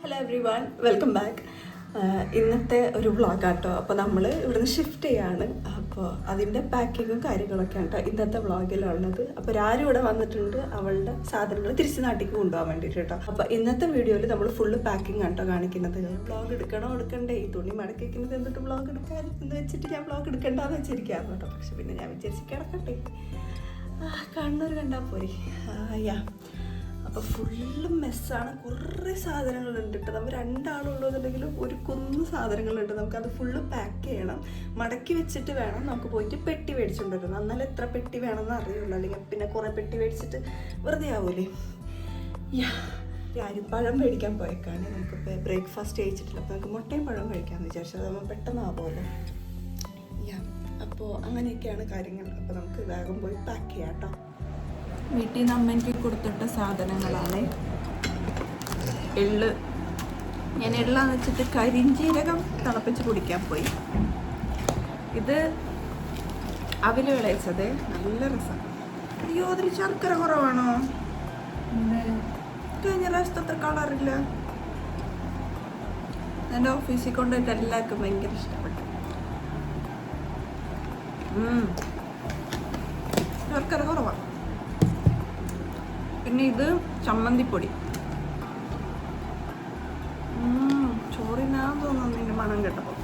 Hello every one, welcome back. ഇന്നത്തെ ഒരു വ്ളോഗാട്ടോ. അപ്പോൾ നമ്മൾ ഇവിടുന്ന് ഷിഫ്റ്റ് ചെയ്യാണ്. അപ്പോൾ അതിൻ്റെ പാക്കിങ്ങും കാര്യങ്ങളൊക്കെ ആണ് കേട്ടോ ഇന്നത്തെ വ്ളോഗിലുള്ളത്. അപ്പോൾ ആരും ഇവിടെ വന്നിട്ടുണ്ട് അവളുടെ സാധനങ്ങൾ തിരിച്ച് നാട്ടിലേക്ക് കൊണ്ടുപോകാൻ വേണ്ടിയിട്ട് കേട്ടോ. അപ്പോൾ ഇന്നത്തെ വീഡിയോയിൽ നമ്മൾ ഫുള്ള് പാക്കിംഗ് ആട്ടോ കാണിക്കുന്നത്. വ്ളോഗ് എടുക്കണ്ടേ, ഈ തുണി മടക്കി വയ്ക്കുന്നത് എന്നിട്ട് വ്ളോഗ് എടുക്കാൻ എന്ന് വെച്ചിട്ട് ഞാൻ വ്ളോഗ് എടുക്കണ്ടെന്ന് വെച്ചിരിക്കാറുണ്ട് കേട്ടോ. പക്ഷെ പിന്നെ ഞാൻ വിചാരിച്ച് കിടക്കട്ടെ, കണ്ണൂർ കണ്ടാൽ പോരെ. അപ്പോൾ ഫുള്ള് മെസ്സാണ്. കുറേ സാധനങ്ങളുണ്ട് കേട്ടോ. നമ്മൾ രണ്ടാളുള്ളതെന്നുണ്ടെങ്കിലും ഒരു കുന്ന് സാധനങ്ങളുണ്ട്. നമുക്കത് ഫുള്ള് പാക്ക് ചെയ്യണം. മടക്കി വെച്ചിട്ട് വേണം നമുക്ക് പോയിട്ട് പെട്ടി മേടിച്ചുകൊണ്ട് വരണം. എന്നാലും എത്ര പെട്ടി വേണമെന്ന് അറിയുള്ളൂ. അല്ലെങ്കിൽ പിന്നെ കുറേ പെട്ടി മേടിച്ചിട്ട് വെറുതെ ആവൂലേ. പഴം മേടിക്കാൻ പോയേക്കാണ്. നമുക്കിപ്പോൾ ബ്രേക്ക്ഫാസ്റ്റ് കഴിച്ചിട്ടില്ല. അപ്പോൾ നമുക്ക് മുട്ടയും പഴം കഴിക്കാമെന്ന് വിചാരിച്ചത്. നമ്മൾ പെട്ടെന്നാവുമല്ലോ. അപ്പോൾ അങ്ങനെയൊക്കെയാണ് കാര്യങ്ങൾ. അപ്പോൾ നമുക്ക് വേഗം പോയി പാക്ക് ചെയ്യാം കേട്ടോ. വീട്ടിൽ നിന്ന് അമ്മയ്ക്ക് കൊടുത്തിട്ട സാധനങ്ങളാണ്. എള്ള്, ഞാൻ എള്ളാന്ന് വെച്ചിട്ട് കരിഞ്ചീരകം തിളപ്പിച്ച് കുടിക്കാൻ പോയി. ഇത് അവില് വിളയിച്ചത്, നല്ല രസം. അയ്യോ, അതിൽ ശർക്കര കുറവാണോ? കഴിഞ്ഞ പ്രാവശ്യത്തെ കളറില്ല. എൻ്റെ ഓഫീസിൽ കൊണ്ടുപോയിട്ട് എല്ലാവർക്കും ഭയങ്കര ഇഷ്ടപ്പെട്ടു. ശർക്കര കുറവാണ്. പിന്നെ ഇത് ചമ്മന്തിപ്പൊടി. ചോറിനാന്ന് തോന്നുന്നു ഇതിൻ്റെ മണം കേട്ടപ്പോൾ,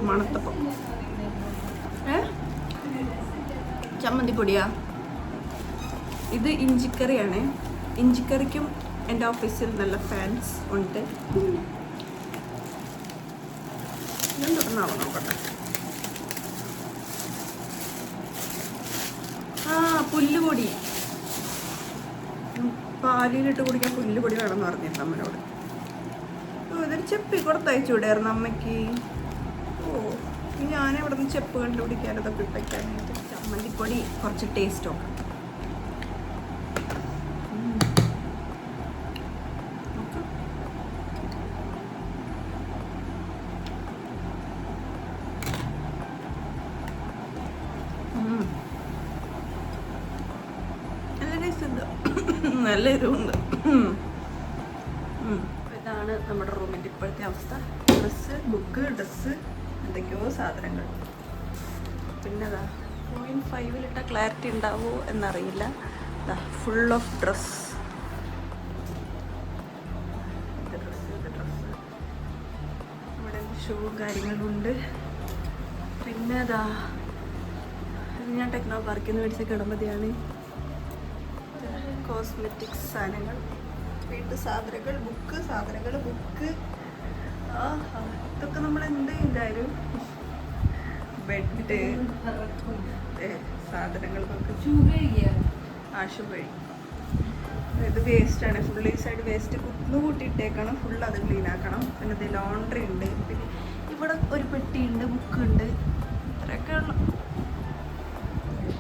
മണത്തപ്പോൾ. ചമ്മന്തിപ്പൊടിയാ. ഇത് ഇഞ്ചിക്കറിയാണ്. ഇഞ്ചിക്കറിക്കും എൻ്റെ ഓഫീസിൽ നല്ല ഫാൻസ് ഉണ്ട്. എന്തൊക്കെയാവും നോക്കട്ടെ. പുല്ലുപൊടി, പാലിലിട്ട് കുടിക്കാൻ പുല്ലുപൊടി വേണമെന്ന് പറഞ്ഞിട്ടുണ്ട് അമ്മനോട്. ഇതൊരു ചെപ്പി കൊടുത്തയച്ചു വിടായിരുന്നു അമ്മയ്ക്ക്. ഞാനിവിടെ നിന്ന് ചെപ്പ് കണ്ടുപിടിക്കാൻ ഇതൊക്കെ ഇട്ടേക്കാനായിട്ട്. ചമ്മന്തിപ്പൊടി കുറച്ച് ടേസ്റ്റ് നോക്കാം. നല്ല എരിവുണ്ട്. ഇതാണ് നമ്മുടെ റൂമിൻ്റെ ഇപ്പോഴത്തെ അവസ്ഥ. ബുക്ക്, ഡ്രസ്സ്, എന്തൊക്കെയോ സാധനങ്ങൾ. പിന്നെ 0.5 ക്ലാരിറ്റി ഉണ്ടാവുമോ എന്നറിയില്ല. Full of dress. ഇവിടെ ഷൂവും കാര്യങ്ങളുണ്ട്. പിന്നെ ഞാൻ ടെക്നോ പാർക്കിൽ നിന്ന് മേടിച്ച കിടമ്പതിയാണ്. കോസ്മെറ്റിക്സ് സാധനങ്ങൾ, വീട്ടു സാധനങ്ങൾ, ബുക്ക്. ഇതൊക്കെ നമ്മൾ എന്ത് ചെയ്താലും ബെഡ് സാധനങ്ങൾ ആശുപഴി. ഇത് വേസ്റ്റാണ്. ഫുള്ള് ഈ സൈഡ് വേസ്റ്റ് കൂട്ടിയിട്ടേക്കണം. ഫുള്ള് അത് ക്ലീൻ ആക്കണം. പിന്നെ ഇത് ലോണ്ട്രി ഉണ്ട്. പിന്നെ ഇവിടെ ഒരു പെട്ടിയുണ്ട്, ബുക്കുണ്ട്. ഇത്രയൊക്കെ ഉള്ളു.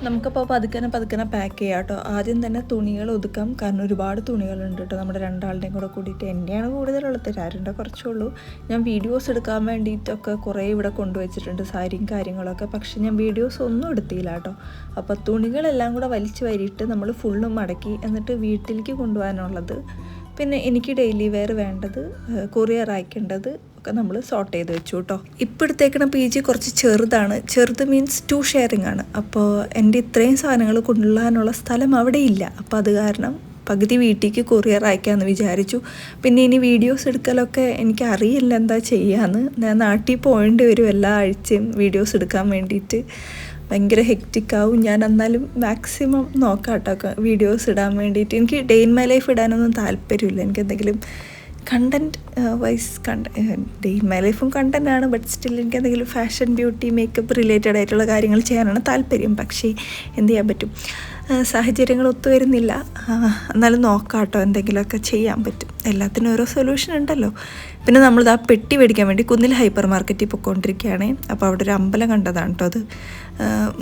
നമുക്കപ്പോൾ പതുക്കനെ പാക്ക് ചെയ്യാം കേട്ടോ. ആദ്യം തന്നെ തുണികൾ ഒതുക്കാം. കാരണം ഒരുപാട് തുണികളുണ്ട് കേട്ടോ. നമ്മുടെ രണ്ടാളുടെയും കൂടെ കൂടിയിട്ട് എൻ്റെയാണ് കൂടുതലുള്ളത്. ആരുടെ കുറച്ചുള്ളൂ. ഞാൻ വീഡിയോസ് എടുക്കാൻ വേണ്ടിയിട്ടൊക്കെ കുറേ ഇവിടെ കൊണ്ടുവച്ചിട്ടുണ്ട്, സാരിയും കാര്യങ്ങളൊക്കെ. പക്ഷെ ഞാൻ വീഡിയോസ് ഒന്നും എടുത്തില്ല കേട്ടോ. അപ്പോൾ തുണികളെല്ലാം കൂടെ വലിച്ചു വരിയിട്ട് നമ്മൾ ഫുള്ളും മടക്കി. എന്നിട്ട് വീട്ടിലേക്ക് കൊണ്ടുപോകാനുള്ളത്, പിന്നെ എനിക്ക് ഡെയിലി വെയർ വേണ്ടത്, കൊറിയർ അയക്കേണ്ടത് ഒക്കെ നമ്മൾ സോർട്ട് ചെയ്ത് വെച്ചു കേട്ടോ. ഇപ്പോൾ എടുത്തേക്കണ PG കുറച്ച് ചെറുതാണ്. ചെറുത് മീൻസ് 2 ഷെയറിംഗ് ആണ്. അപ്പോൾ എൻ്റെ ഇത്രയും സാധനങ്ങൾ കൊണ്ടുപോകാനുള്ള സ്ഥലം അവിടെ ഇല്ല. അപ്പോൾ അത് കാരണം പകുതി വീട്ടിലേക്ക് കൊറിയർ അയക്കാമെന്ന് വിചാരിച്ചു. പിന്നെ ഇനി വീഡിയോസ് എടുക്കലൊക്കെ എനിക്ക് അറിയില്ല എന്താ ചെയ്യാമെന്ന്. ഞാൻ നാട്ടിൽ പോകേണ്ടി വരും എല്ലാ ആഴ്ചയും വീഡിയോസ് എടുക്കാൻ വേണ്ടിയിട്ട്. ഭയങ്കര ഹെക്റ്റിക്കാവും. ഞാൻ എന്നാലും മാക്സിമം നോക്കാം കേട്ടോ വീഡിയോസ് ഇടാൻ വേണ്ടിയിട്ട്. എനിക്ക് ഡേ ഇൻ മൈ ലൈഫ് ഇടാനൊന്നും താല്പര്യമില്ല. എനിക്ക് എന്തെങ്കിലും content wise day in my ലൈഫും കണ്ടൻറ്റാണ്. ബട്ട് സ്റ്റിൽ എനിക്ക് എന്തെങ്കിലും ഫാഷൻ, ബ്യൂട്ടി, മേക്കപ്പ് റിലേറ്റഡ് ആയിട്ടുള്ള കാര്യങ്ങൾ ചെയ്യാനാണ് താല്പര്യം. പക്ഷേ എന്ത് ചെയ്യാൻ പറ്റും, സാഹചര്യങ്ങൾ ഒത്തു വരുന്നില്ല. എന്നാലും നോക്കാം കേട്ടോ, എന്തെങ്കിലുമൊക്കെ ചെയ്യാൻ പറ്റും. എല്ലാത്തിനും ഓരോ സൊല്യൂഷൻ ഉണ്ടല്ലോ. പിന്നെ നമ്മളിത് പെട്ടി മേടിക്കാൻ വേണ്ടി കുന്നിൽ ഹൈപ്പർ മാർക്കറ്റിൽ പോയിക്കൊണ്ടിരിക്കുകയാണ്. അപ്പോൾ അവിടെ ഒരു അമ്പലം കണ്ടതാണ് കേട്ടോ. അത്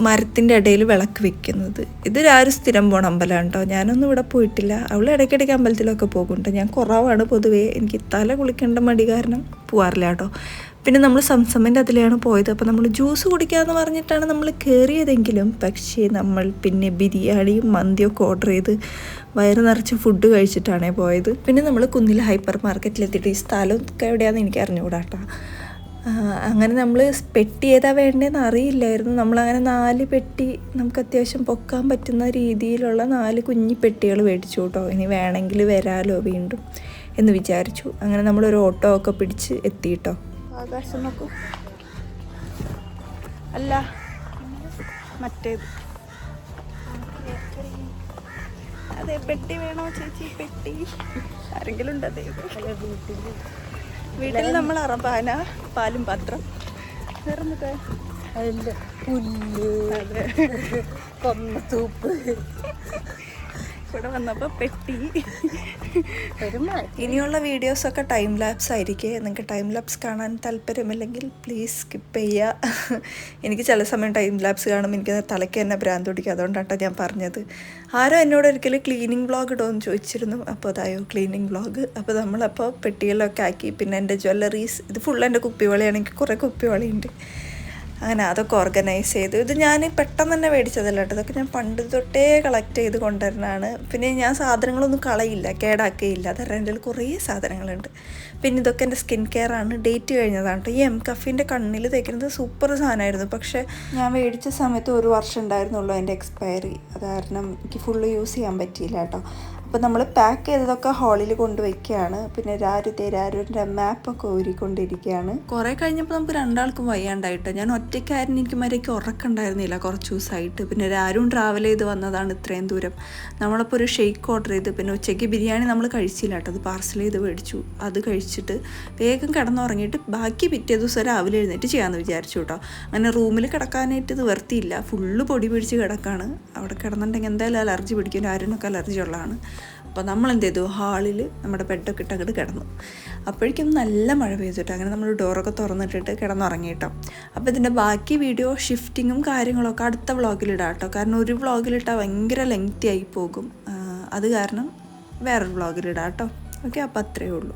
മരത്തിൻ്റെ ഇടയിൽ വിളക്ക് വെക്കുന്നത്. ഇതൊരാരും സ്ഥിരം പോകണ അമ്പലമാണ് കേട്ടോ. ഞാനൊന്നും ഇവിടെ പോയിട്ടില്ല. അവൾ ഇടയ്ക്കിടയ്ക്ക് അമ്പലത്തിലൊക്കെ പോകുന്നുണ്ട്. ഞാൻ കുറവാണ് പൊതുവേ. എനിക്ക് തല കുളിക്കേണ്ട മടി കാരണം പോകാറില്ല കേട്ടോ. പിന്നെ നമ്മൾ സംസമിൻ്റെ അതിലെയാണ് പോയത്. അപ്പോൾ നമ്മൾ ജ്യൂസ് കുടിക്കാമെന്ന് പറഞ്ഞിട്ടാണ് നമ്മൾ കയറിയതെങ്കിലും പക്ഷേ നമ്മൾ പിന്നെ ബിരിയാണിയും മന്തിയൊക്കെ ഓർഡർ ചെയ്ത് വയറ് നിറച്ച് ഫുഡ് കഴിച്ചിട്ടാണ് പോയത്. പിന്നെ നമ്മൾ കുന്നിൽ ഹൈപ്പർ മാർക്കറ്റിലെത്തിയിട്ട് ഈ സ്ഥലമൊക്കെ എവിടെയാണെന്ന് എനിക്ക് അറിഞ്ഞുകൂടാട്ടോ. അങ്ങനെ നമ്മൾ പെട്ടി ഏതാ വേണ്ടതെന്ന് അറിയില്ലായിരുന്നു. നമ്മളങ്ങനെ 4 പെട്ടി നമുക്ക് അത്യാവശ്യം പൊക്കാൻ പറ്റുന്ന രീതിയിലുള്ള 4 കുഞ്ഞി പെട്ടികൾ മേടിച്ചു കേട്ടോ. ഇനി വേണമെങ്കിൽ വരാലോ വീണ്ടും എന്ന് വിചാരിച്ചു. അങ്ങനെ നമ്മളൊരു ഓട്ടോ ഒക്കെ പിടിച്ച് എത്തി കേട്ടോ. ആകാശം നോക്കൂ. അല്ല മറ്റേത് അതെ പെട്ടി വേണോ ചേച്ചി? പെട്ടി ആരെങ്കിലും ഉണ്ട്? അതെ വീട്ടിൽ നമ്മൾ അറബാന പാലും പാത്രം വേറൊന്നൊക്കെ പുല്ല് കൊന്നത്തൂപ്പ് ഇവിടെ വന്നപ്പോൾ പെട്ടി. ഇനിയുള്ള വീഡിയോസൊക്കെ ടൈം ലാപ്സ് ആയിരിക്കും. നിങ്ങൾക്ക് ടൈം ലാപ്സ് കാണാൻ താല്പര്യമില്ലെങ്കിൽ പ്ലീസ് സ്കിപ്പ് ചെയ്യുക. എനിക്ക് ചില സമയം ടൈം ലാപ്സ് കാണുമ്പോൾ എനിക്ക് തലയ്ക്ക് തന്നെ ഭ്രാന്ത് പിടിക്കും. അതുകൊണ്ടാണ് ഞാൻ പറഞ്ഞത്. ആരോ എന്നോട് ഒരിക്കലും ക്ലീനിങ് വ്ളോഗ് ഇടുമെന്ന് ചോദിച്ചിരുന്നു. അപ്പോൾ അതായോ ക്ലീനിങ് വ്ളോഗ്. അപ്പോൾ നമ്മളപ്പോൾ പെട്ടികളിലൊക്കെ ആക്കി. പിന്നെ എൻ്റെ ജ്വല്ലറീസ്, ഇത് ഫുൾ എൻ്റെ കുപ്പിവളയാണ്. എനിക്ക് കുറേ കുപ്പിവളയുണ്ട്. അങ്ങനെ അതൊക്കെ ഓർഗനൈസ് ചെയ്തു. ഇത് ഞാൻ പെട്ടെന്ന് തന്നെ മേടിച്ചതല്ല കേട്ടോ. ഇതൊക്കെ ഞാൻ പണ്ട് തൊട്ടേ കളക്ട് ചെയ്ത് കൊണ്ടുവരുന്നതാണ്. പിന്നെ ഞാൻ സാധനങ്ങളൊന്നും കളയില്ല, കേടാക്കുകയില്ല. അതല്ല എൻ്റെ കുറേ സാധനങ്ങളുണ്ട്. പിന്നെ ഇതൊക്കെ എൻ്റെ സ്കിൻ കെയർ ആണ്. ഡേറ്റ് കഴിഞ്ഞതാണ് കേട്ടോ. ഈ എം കഫിൻ്റെ കണ്ണിൽ തേക്കുന്നത് സൂപ്പർ സാധനമായിരുന്നു. പക്ഷേ ഞാൻ മേടിച്ച സമയത്ത് 1 വർഷം ഉണ്ടായിരുന്നുള്ളൂ എൻ്റെ എക്സ്പയറി. അത് കാരണം എനിക്ക് ഫുള്ള് യൂസ് ചെയ്യാൻ പറ്റിയില്ല കേട്ടോ. അപ്പോൾ നമ്മൾ പാക്ക് ചെയ്തതൊക്കെ ഹാളിൽ കൊണ്ടുവയ്ക്കുകയാണ്. പിന്നെ രാരുവിൻ്റെ മാപ്പൊക്കെ ഊരിക്കൊണ്ടിരിക്കുകയാണ്. കുറേ കഴിഞ്ഞപ്പോൾ നമുക്ക് രണ്ടാൾക്കും വയ്യാണ്ടായിട്ട്. ഞാൻ ഒറ്റയ്ക്കായിരുന്നു. എനിക്ക് മര്യാദയ്ക്ക് ഉറക്കമുണ്ടായിരുന്നില്ല കുറച്ച് ദിവസമായിട്ട്. പിന്നെ രാരും ട്രാവൽ ചെയ്ത് വന്നതാണ് ഇത്രയും ദൂരം. നമ്മളപ്പോൾ ഒരു ഷെയ്ക്ക് ഓർഡർ ചെയ്ത് പിന്നെ ഉച്ചയ്ക്ക് ബിരിയാണി നമ്മൾ കഴിച്ചില്ല കേട്ടോ. അത് പാർസൽ ചെയ്ത് മേടിച്ചു. അത് കഴിച്ചിട്ട് വേഗം കിടന്നുറങ്ങിയിട്ട് ബാക്കി പിറ്റേ ദിവസം രാവിലെ എഴുന്നേറ്റ് ചെയ്യാമെന്ന് വിചാരിച്ചു കേട്ടോ. അങ്ങനെ റൂമിൽ കിടക്കാനായിട്ട് ഇത് വർത്തിയില്ല. ഫുള്ള് പൊടി പിടിച്ച് കിടക്കാണ്. അവിടെ കിടന്നിട്ടുണ്ടെങ്കിൽ എന്തായാലും അലർജി പിടിക്കും. രാരുനൊക്കെ അലർജി ഉള്ളതാണ്. അപ്പോൾ നമ്മൾ എന്ത് ചെയ്തു, ഹാളിൽ നമ്മുടെ ബെഡൊക്കെ ഇട്ട് അങ്ങോട്ട് കിടന്നു. അപ്പോഴേക്കും നല്ല മഴ പെയ്തിട്ട് അങ്ങനെ നമ്മൾ ഡോറൊക്കെ തുറന്നിട്ടിട്ട് കിടന്നുറങ്ങി കേട്ടോ. അപ്പോൾ ഇതിൻ്റെ ബാക്കി വീഡിയോ ഷിഫ്റ്റിങ്ങും കാര്യങ്ങളൊക്കെ അടുത്ത വ്ളോഗിലിടാം കേട്ടോ. കാരണം ഒരു വ്ളോഗിലിട്ടാൽ ഭയങ്കര ലെങ്തി ആയി പോകും. അത് കാരണം വേറൊരു വ്ളോഗിലിടാം കേട്ടോ. ഓക്കെ, അപ്പോൾ അത്രയേ ഉള്ളൂ.